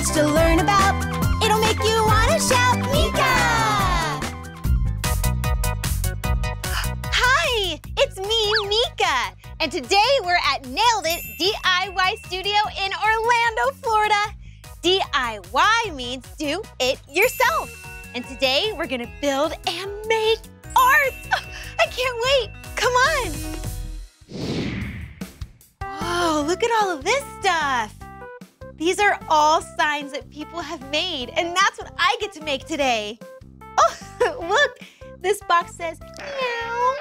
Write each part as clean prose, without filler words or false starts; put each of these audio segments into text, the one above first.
much to learn about. It'll make you want to shout, Meekah! Hi, it's me, Meekah. And today we're at Nailed It DIY Studio in Orlando, Florida. DIY means do it yourself. And today we're gonna build and make art. I can't wait, come on. Whoa, look at all of this stuff. These are all signs that people have made, and that's what I get to make today. Oh, look, this box says meow.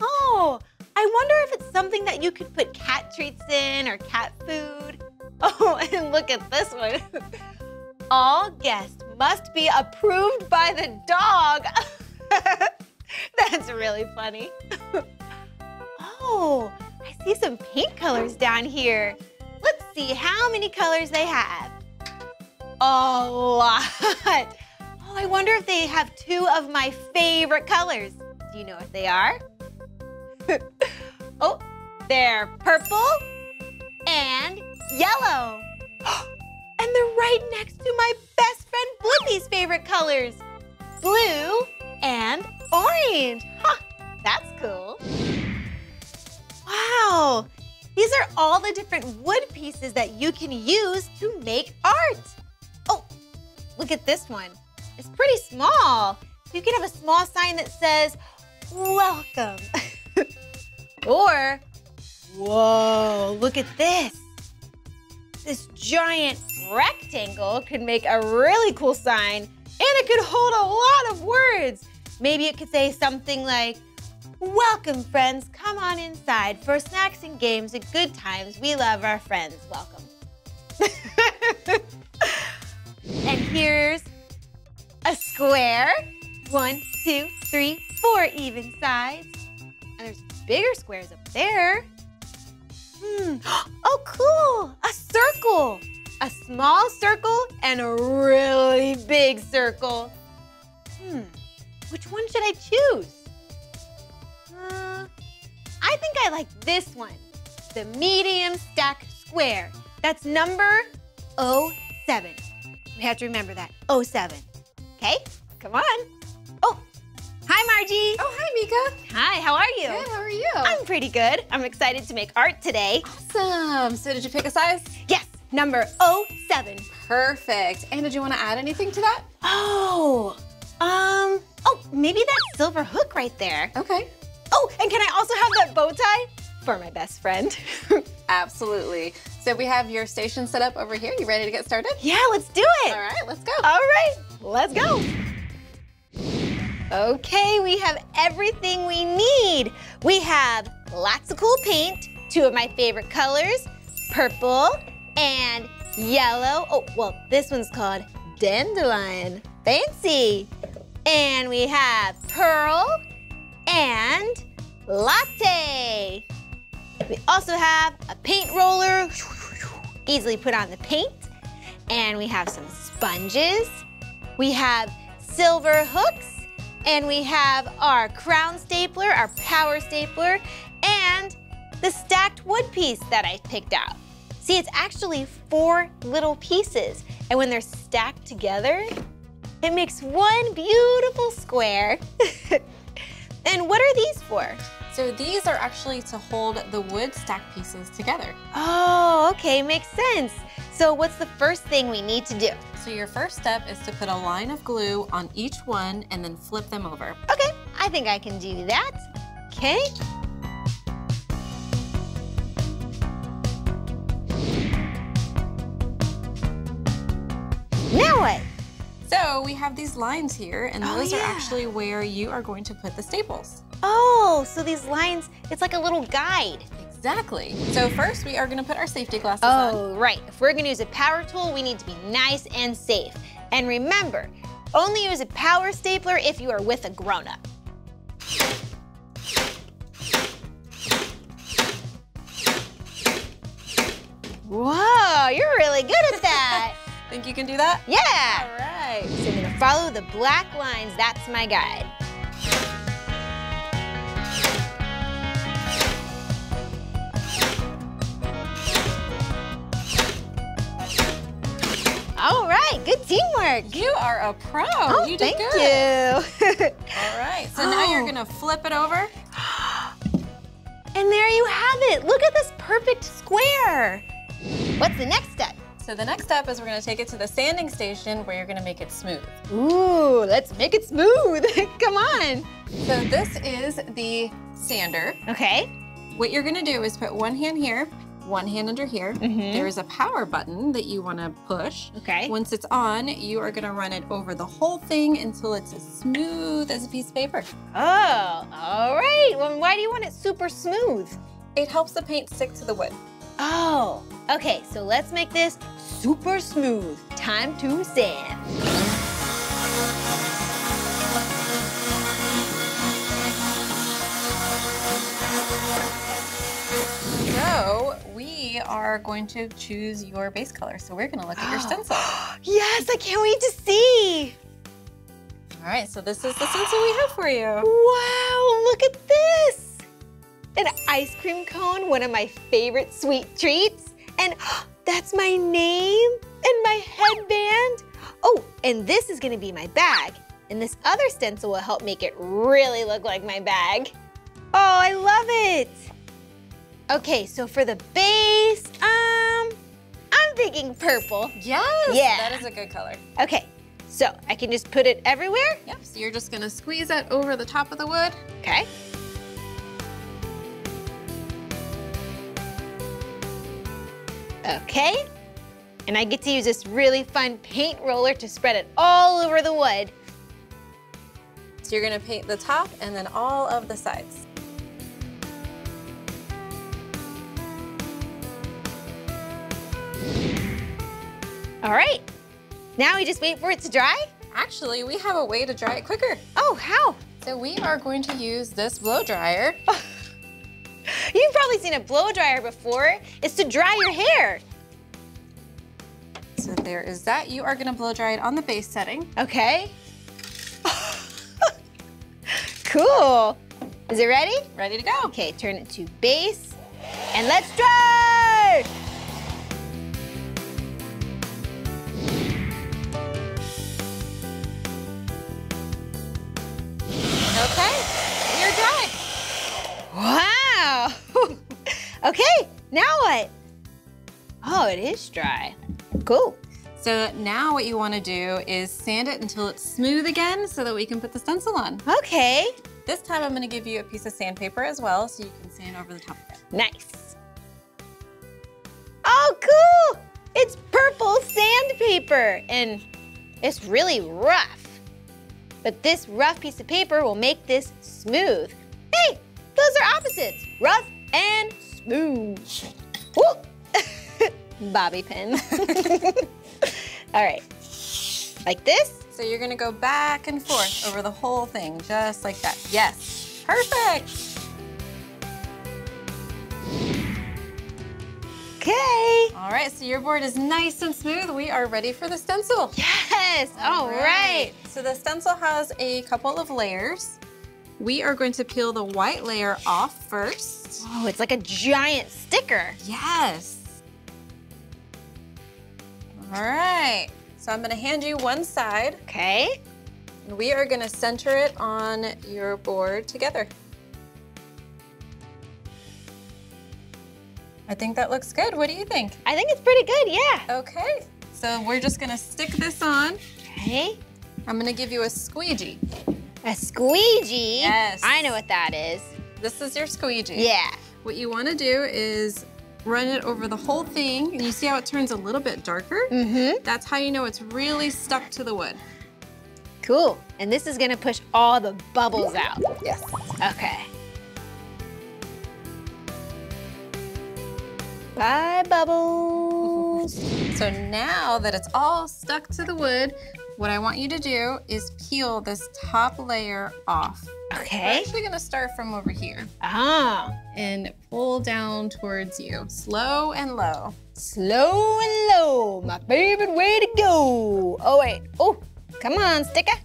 Oh, I wonder if it's something that you could put cat treats in or cat food. Oh, and look at this one. All guests must be approved by the dog. That's really funny. Oh, I see some paint colors down here. Let's see how many colors they have. A lot. Oh, I wonder if they have two of my favorite colors. Do you know what they are? Oh, they're purple and yellow. And they're right next to my best friend Blippi's favorite colors, blue and orange. Huh, that's cool. Wow, these are all the different wood pieces that you can use to make art. Oh, look at this one. It's pretty small. You can have a small sign that says, welcome. Or, whoa, look at this. This giant rectangle could make a really cool sign, and it could hold a lot of words. Maybe it could say something like, welcome friends, come on inside for snacks and games and good times. We love our friends, welcome. And here's a square. 1, 2, 3, 4 even sides. And there's bigger squares up there. Oh, cool, a circle. A small circle and a really big circle. Which one should I choose? I think I like this one, the medium stack square. That's number 07. We have to remember that, 07. Okay, come on. Oh, hi Margie. Oh, hi Meekah. Hi, how are you? Good, how are you? I'm pretty good. I'm excited to make art today. Awesome. So did you pick a size? Yes, number 07. Perfect. And did you want to add anything to that? Oh, maybe that silver hook right there. Okay. Oh, and can I also have that bow tie for my best friend? Absolutely. So we have your station set up over here. You ready to get started? Yeah, let's do it. All right, let's go. All right, let's go. Okay, we have everything we need. We have lots of cool paint, two of my favorite colors, purple and yellow. Oh, well, this one's called Dandelion. Fancy. And we have pearl and latte. We also have a paint roller, easily put on the paint. And we have some sponges. We have silver hooks. And we have our crown stapler, our power stapler, and the stacked wood piece that I picked out. See, it's actually 4 little pieces. And when they're stacked together, it makes one beautiful square. And what are these for? So these are actually to hold the wood stack pieces together. Oh, okay, makes sense. So what's the first thing we need to do? So your first step is to put a line of glue on each one and then flip them over. Okay, I think I can do that. Okay. Now what? So we have these lines here, and Oh, those are yeah. actually where you are going to put the staples. Oh, so these lines, it's like a little guide. Exactly. So first we are going to put our safety glasses on. Oh, right. If we're gonna use a power tool, we need to be nice and safe. And remember, only use a power stapler if you are with a grown-up. Whoa, you're really good at that. Think you can do that? Yeah. All right. So I'm gonna follow the black lines. That's my guide. right, good teamwork. You are a pro. Oh, You did thank good. you. All right, so now you're gonna flip it over. And there you have it. Look at this perfect square. What's the next step? So the next step is we're gonna take it to the sanding station where you're gonna make it smooth. Ooh, let's make it smooth. Come on. So this is the sander. Okay. What you're gonna do is put one hand here, one hand under here. There is a power button that you wanna push. Okay. Once it's on, you are gonna run it over the whole thing until it's as smooth as a piece of paper. Oh, all right. Well, why do you want it super smooth? It helps the paint stick to the wood. Oh, okay. So let's make this super smooth. Time to sand. So we are going to choose your base color. So we're gonna look at your stencil. Yes, I can't wait to see. All right, so this is the stencil we have for you. Wow, look at this. An ice cream cone, one of my favorite sweet treats. And that's my name and my headband. Oh, and this is gonna be my bag. And this other stencil will help make it really look like my bag. Oh, I love it. Okay, so for the base, I'm thinking purple. Yes, Yeah. that is a good color. Okay, so I can just put it everywhere? Yep, so you're just gonna squeeze that over the top of the wood. Okay. Okay, and I get to use this really fun paint roller to spread it all over the wood. So you're gonna paint the top and then all of the sides. All right, now we just wait for it to dry? Actually, we have a way to dry it quicker. Oh, how? So we are going to use this blow dryer. You've probably seen a blow dryer before. It's to dry your hair. So there is that. You are gonna blow dry it on the base setting. Okay. Cool. Is it ready? Ready to go. Okay, turn it to base, and let's dry! Okay, you're dry. Wow! Okay, now what? Oh, it is dry. Cool. So now what you want to do is sand it until it's smooth again so that we can put the stencil on. Okay. This time I'm going to give you a piece of sandpaper as well so you can sand over the top of it. Nice. Oh, cool! It's purple sandpaper, and it's really rough. But this rough piece of paper will make this smooth. Hey, those are opposites, rough and smooth. Whoop. Bobby pin. All right, like this? So you're gonna go back and forth over the whole thing, just like that. Yes, perfect. Okay. All right, so your board is nice and smooth. We are ready for the stencil. Yes, all right. So the stencil has a couple of layers. We are going to peel the white layer off first. Oh, it's like a giant sticker. Yes. All right, so I'm gonna hand you one side. Okay. And we are gonna center it on your board together. I think that looks good. What do you think? I think it's pretty good, yeah. Okay, so we're just gonna stick this on. Okay. I'm gonna give you a squeegee. A squeegee? Yes. I know what that is. This is your squeegee. Yeah. What you wanna do is run it over the whole thing, and you see how it turns a little bit darker? Mm-hmm. That's how you know it's really stuck to the wood. Cool. And this is gonna push all the bubbles out. Yes. Okay. Bye, bubbles. So now that it's all stuck to the wood, what I want you to do is peel this top layer off. We're Okay. actually gonna start from over here Ah. and pull down towards you, slow and low. Slow and low, my favorite way to go. Oh, wait. Oh, come on, sticker.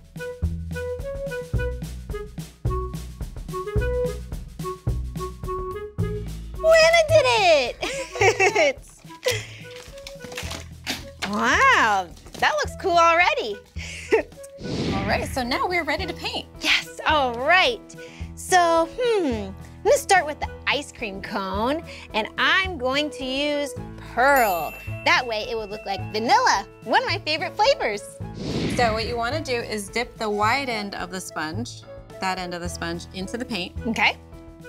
Lana did it! Wow, that looks cool already. All right, so now we're ready to paint. Yes, all right. So, I'm gonna start with the ice cream cone, and I'm going to use pearl. That way it would look like vanilla, one of my favorite flavors. So what you want to do is dip the wide end of the sponge, that end of the sponge, into the paint. Okay.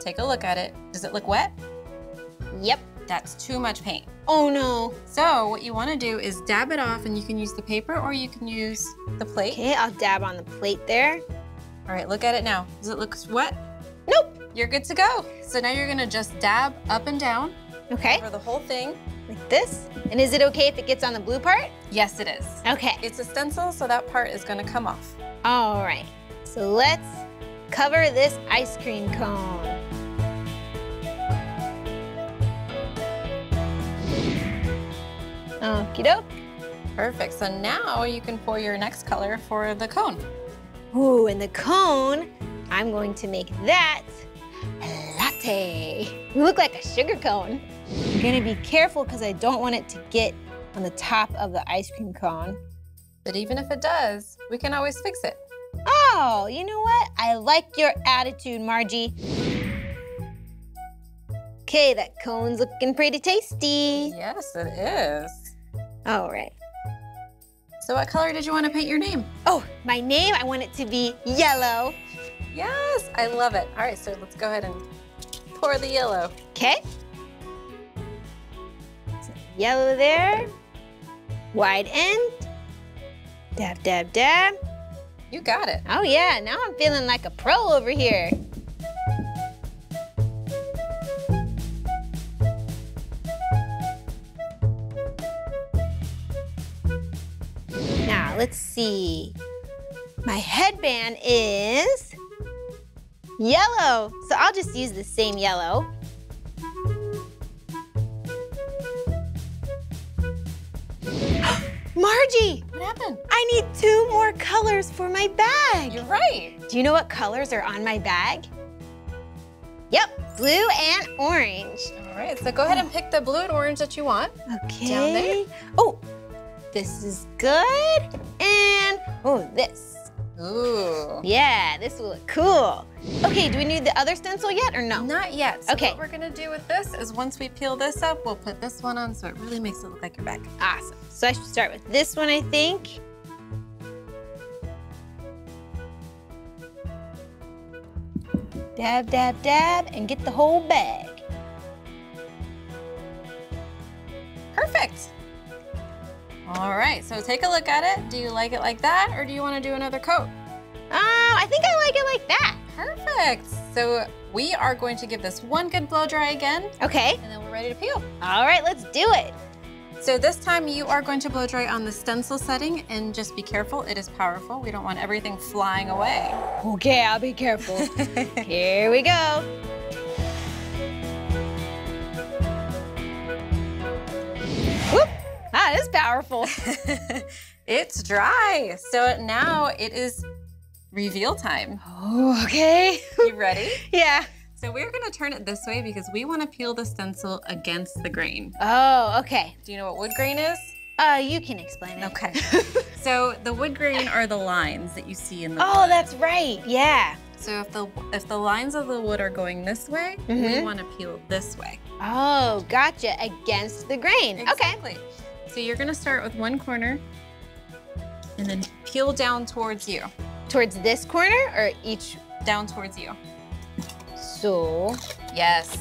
Take a look at it. Does it look wet? Yep. That's too much paint. Oh no. So what you want to do is dab it off, and you can use the paper or you can use the plate. Okay, I'll dab on the plate there. All right, look at it now. Does it look wet? Nope. You're good to go. So now you're gonna just dab up and down Okay, over the whole thing. like this. And is it okay if it gets on the blue part? Yes, it is. Okay. It's a stencil, so that part is gonna come off. All right. So let's cover this ice cream cone. Okie doke. Perfect. So now you can pour your next color for the cone. Ooh, and the cone, I'm going to make that a latte. We look like a sugar cone. I'm gonna be careful because I don't want it to get on the top of the ice cream cone. But even if it does, we can always fix it. Oh, you know what? I like your attitude, Margie. Okay, that cone's looking pretty tasty. Yes, it is. All right. So what color did you want to paint your name? Oh, my name, I want it to be yellow. Yes, I love it. All right, so let's go ahead and pour the yellow. Okay. So yellow there. Wide end. Dab, dab, dab. You got it. Oh yeah, now I'm feeling like a pro over here. Now, let's see. My headband is yellow, so I'll just use the same yellow. Margie, What happened? I need 2 more colors for my bag. You're right. Do you know what colors are on my bag? Yep, blue and orange. All right, so go ahead and pick the blue and orange that you want. Okay. Down there. Oh, this is good. And, oh, this. Ooh. Yeah, this will look cool. Okay, do we need the other stencil yet or no? Not yet. So Okay. what we're gonna do with this is once we peel this up, we'll put this one on so it really makes it look like your bag. Awesome. So I should start with this one, I think. Dab, dab, dab, and get the whole bag. Perfect. All right, so take a look at it. Do you like it like that, or do you want to do another coat? I think I like it like that. Perfect. So we are going to give this one good blow dry again, Okay. and then we're ready to peel. All right, let's do it. So this time you are going to blow dry on the stencil setting, and just be careful, it is powerful. We don't want everything flying away. Okay, I'll be careful. Here we go. Whoop! Ah, that is powerful. It's dry. So now it is reveal time. Oh, okay. You ready? Yeah. So we're gonna turn it this way because we wanna peel the stencil against the grain. Oh, okay. Do you know what wood grain is? You can explain it. Okay. So the wood grain are the lines that you see in the Oh, wood. that's right. Yeah. So if the lines of the wood are going this way, we Mhm. wanna peel this way. Oh, gotcha. Against the grain. Okay. Exactly. So you're gonna start with one corner and then peel down towards you. Towards this corner or each? Down towards you. So, Yes.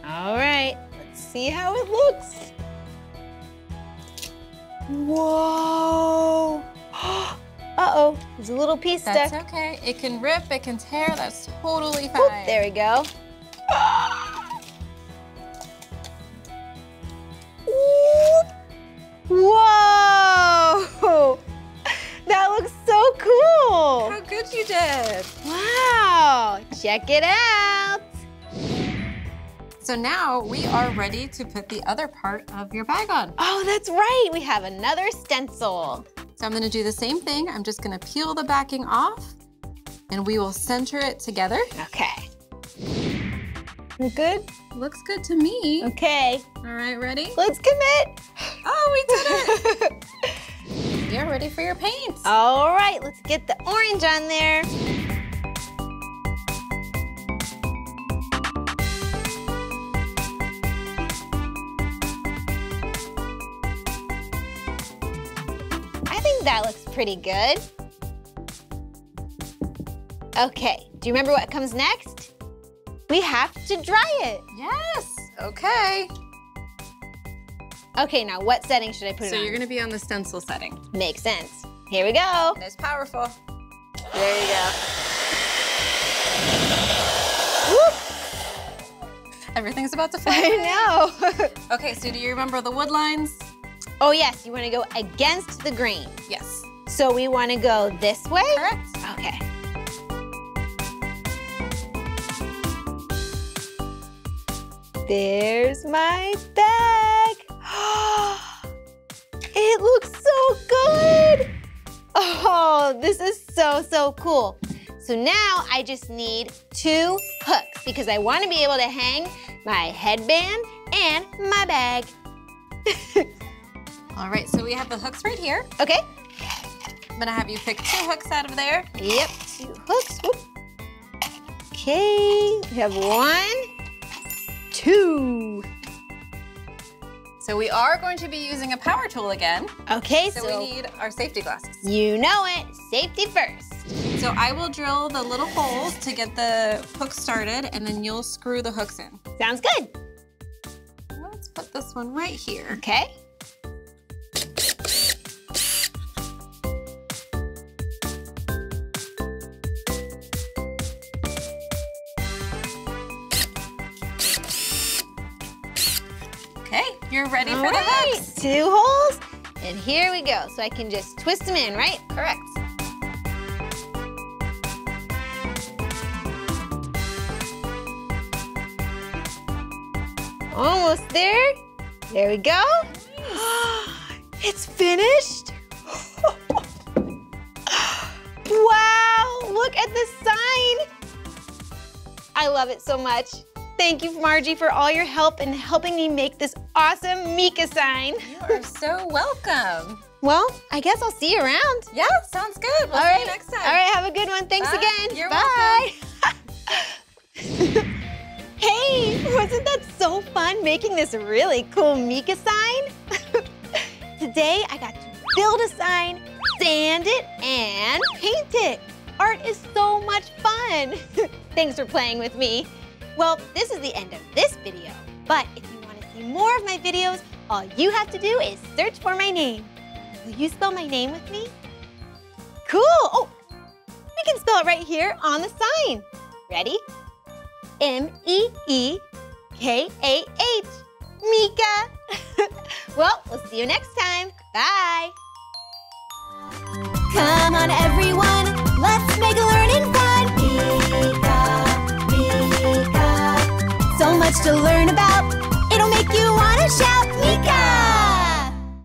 all right. Let's see how it looks. Whoa. Uh-oh, there's a little piece That's stuck. okay. It can rip, it can tear, that's totally Whoop, fine. there we go. Whoa! That looks so cool. How good you did. Wow, check it out. So now we are ready to put the other part of your bag on. Oh, that's right. We have another stencil. So I'm gonna do the same thing. I'm just gonna peel the backing off and we will center it together. Okay. Good? Looks good to me. Okay. All right, ready? Let's commit. Oh, we did it. You're ready for your paints. All right, let's get the orange on there. I think that looks pretty good. Okay, do you remember what comes next? We have to dry it. Yes, okay. Okay, now what setting should I put it on? So you're gonna be on the stencil setting. Makes sense. Here we go. And it's powerful. There you go. Whoop. Everything's about to fly. I know. Okay, so do you remember the wood lines? Oh yes, you want to go against the grain. Yes. So we want to go this way? Correct. Okay. There's my bag. It looks so good. Oh, this is so cool. So now I just need 2 hooks because I want to be able to hang my headband and my bag. All right, so we have the hooks right here. Okay. I'm gonna have you pick 2 hooks out of there. Yep, 2 hooks. Whoop. Okay, we have 1, 2. So we are going to be using a power tool again. Okay, So we need our safety glasses. you know it, safety first. So I will drill the little holes to get the hooks started, and then you'll screw the hooks in. Sounds good. Let's put this one right here. Okay. Okay, you're ready All for the right, hooks. 2 holes, and here we go. So I can just twist them in, right? Correct. Almost there. There we go. It's finished. Wow, look at the sign. I love it so much. Thank you, Margie, for all your help in helping me make this awesome Meekah sign. You are so welcome. Well, I guess I'll see you around. Yeah, sounds good. We'll All see right. you next time. All right, have a good one. Thanks Bye. again. You're Bye. Hey, wasn't that so fun making this really cool Meekah sign? Today, I got to build a sign, sand it, and paint it. Art is so much fun. Thanks for playing with me. Well, this is the end of this video, but if you want to see more of my videos, all you have to do is search for my name. Will you spell my name with me? Cool. Oh, we can spell it right here on the sign. Ready? M-E-E-K-A-H. Meekah. Well, we'll see you next time. Bye. Come on, everyone, let's make learning fun. Meekah, Meekah. So much to learn about, it'll make you want to shout, Meekah!